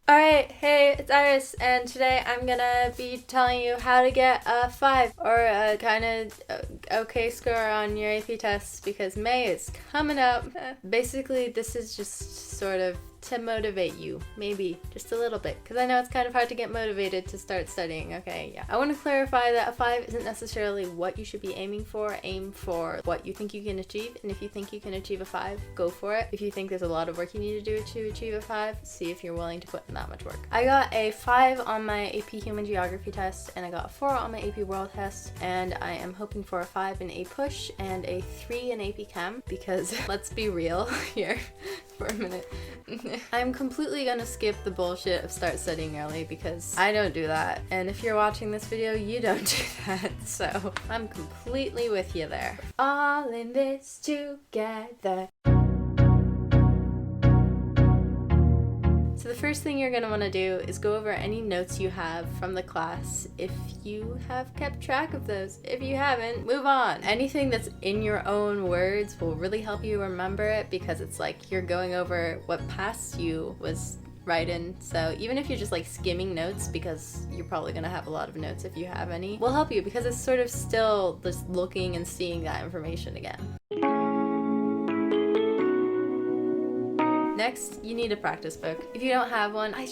Alright, hey, it's Iris, and today I'm gonna be telling you how to get a 5 or a kind of okay score on your AP tests because May is coming up. Basically, this is just sort of to motivate you, maybe just a little bit, because I know it's kind of hard to get motivated to start studying. Okay, yeah. I want to clarify that a 5 isn't necessarily what you should be aiming for. Aim for what you think you can achieve, and if you think you can achieve a 5, go for it. If you think there's a lot of work you need to do to achieve a 5, see if you're willing to put in that much work. I got a 5 on my AP Human Geography test, and I got a 4 on my AP World test, and I am hoping for a 5 in APUSH and a 3 in AP Chem, because let's be real here for a minute. I'm completely gonna skip the bullshit of start studying early because I don't do that, and if you're watching this video, you don't do that, so I'm completely with you there. All in this together. So the first thing you're going to want to do is go over any notes you have from the class if you have kept track of those. If you haven't, move on. Anything that's in your own words will really help you remember it because it's like you're going over what past you was writing. So even if you're just like skimming notes, because you're probably going to have a lot of notes if you have any, will help you because it's sort of still just looking and seeing that information again. Next, you need a practice book. If you don't have one, I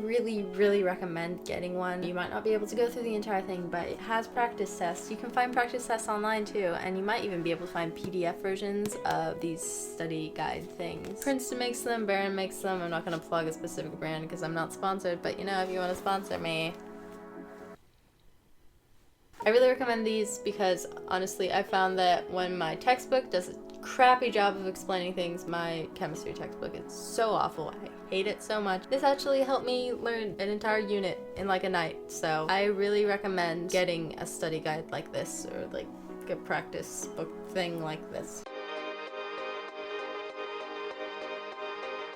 really recommend getting one. You might not be able to go through the entire thing, but it has practice tests. You can find practice tests online too, and you might even be able to find PDF versions of these study guide things. Princeton makes them, Barron makes them. I'm not gonna plug a specific brand because I'm not sponsored, but you know, if you want to sponsor me. I really recommend these because honestly, I found that when my textbook does a crappy job of explaining things, my chemistry textbook is so awful. I hate it so much. This actually helped me learn an entire unit in like a night, so I really recommend getting a study guide like this or like a practice book thing like this.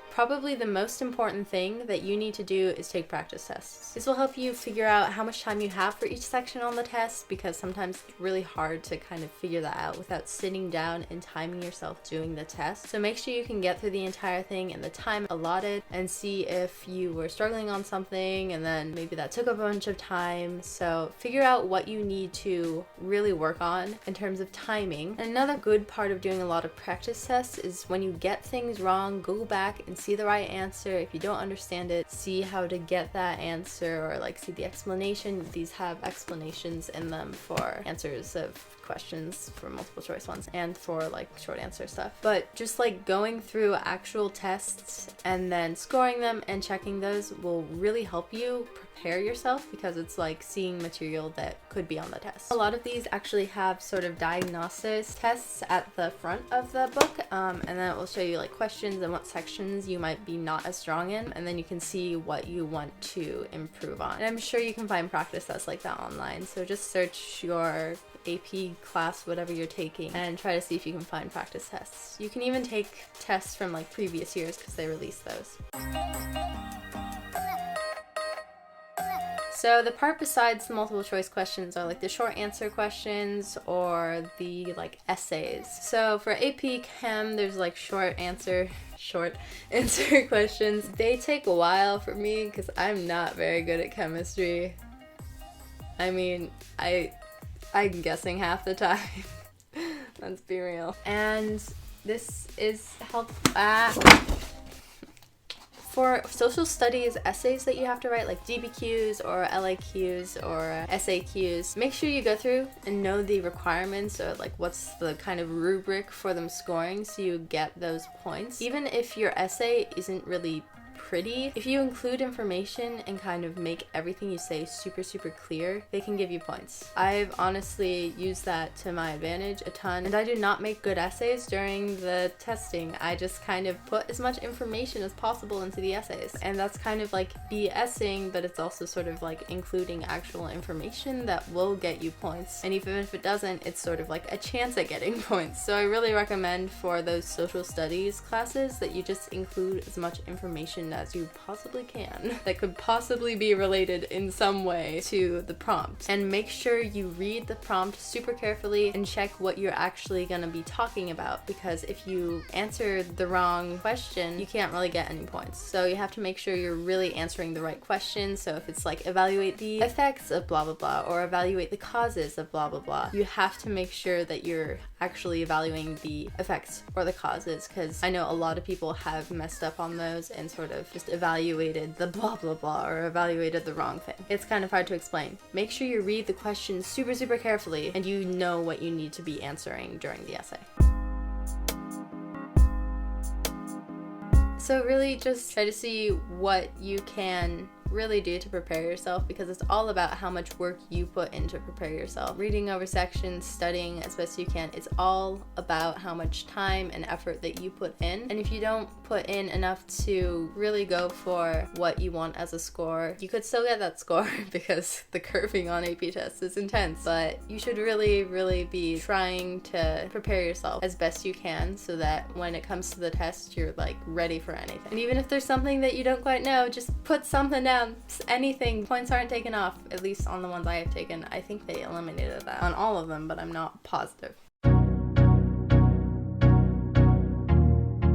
Probably the most important thing that you need to do is take practice tests. This will help you figure out how much time you have for each section on the test, because sometimes it's really hard to kind of figure that out without sitting down and timing yourself doing the test. So make sure you can get through the entire thing in the time allotted and see if you were struggling on something and then maybe that took a bunch of time. So figure out what you need to really work on in terms of timing. And another good part of doing a lot of practice tests is when you get things wrong, go back and see the right answer. If you don't understand it, see how to get that answer, or like see the explanation. These have explanations in them for answers of questions, for multiple choice ones and for like short answer stuff. But just like going through actual tests and then scoring them and checking those will really help you prepare yourself, because it's like seeing material that could be on the test. A lot of these actually have sort of diagnosis tests at the front of the book, and then it will show you like questions and what sections you might be not as strong in, and then you can see what you want to improve on. And I'm sure you can find practice tests like that online, so just search your AP class, whatever you're taking, and try to see if you can find practice tests. You can even take tests from like previous years because they released those. So the part besides the multiple choice questions are like the short answer questions or the like essays. So for AP Chem, there's like short answer questions. They take a while for me because I'm not very good at chemistry. I mean, I'm guessing half the time. Let's be real. And this is for social studies essays that you have to write, like DBQs or LAQs or SAQs, make sure you go through and know the requirements, or like what's the kind of rubric for them scoring, so you get those points. Even if your essay isn't really pretty, if you include information and kind of make everything you say super clear, they can give you points. I've honestly used that to my advantage a ton, and I do not make good essays during the testing. I just kind of put as much information as possible into the essays, and that's kind of like BSing, but it's also sort of like including actual information that will get you points, and even if it doesn't, it's sort of like a chance at getting points. So I really recommend for those social studies classes that you just include as much information question as you possibly can that could possibly be related in some way to the prompt. And make sure you read the prompt super carefully and check what you're actually going to be talking about, because if you answer the wrong question, you can't really get any points. So you have to make sure you're really answering the right question. So if it's like evaluate the effects of blah blah blah or evaluate the causes of blah blah blah, you have to make sure that you're actually evaluating the effects or the causes, because I know a lot of people have messed up on those and sort of just evaluated the blah blah blah or evaluated the wrong thing. It's kind of hard to explain. Make sure you read the question super carefully and you know what you need to be answering during the essay. So really just try to see what you can really do to prepare yourself, because it's all about how much work you put in to prepare yourself. Reading over sections, studying as best you can, it's all about how much time and effort that you put in. And if you don't put in enough to really go for what you want as a score, you could still get that score because the curving on AP tests is intense. But you should really be trying to prepare yourself as best you can so that when it comes to the test, you're like ready for anything. And even if there's something that you don't quite know, just put something down. Anything. Points aren't taken off, at least on the ones I have taken. I think they eliminated that on all of them, but I'm not positive.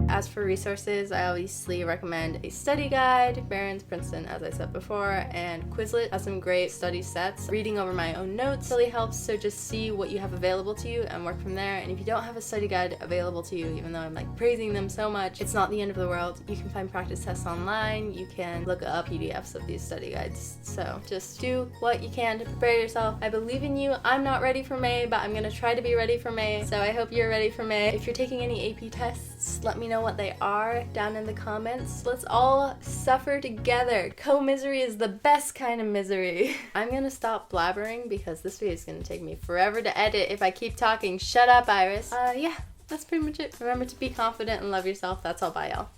As for resources, I obviously recommend a study guide. Barron's, Princeton, as I said before, and Quizlet has some great study sets. Reading over my own notes really helps, so just see what you have available to you and work from there. And if you don't have a study guide available to you, even though I'm like praising them so much, it's not the end of the world. You can find practice tests online. You can look up PDFs of these study guides. So just do what you can to prepare yourself. I believe in you. I'm not ready for May, but I'm gonna try to be ready for May. So I hope you're ready for May. If you're taking any AP tests, let me know what they are down in the comments. Let's all suffer together. Co-misery is the best kind of misery. I'm gonna stop blabbering because this video is gonna take me forever to edit if I keep talking. Shut up, Iris. Yeah, that's pretty much it. Remember to be confident and love yourself. That's all. Bye, y'all.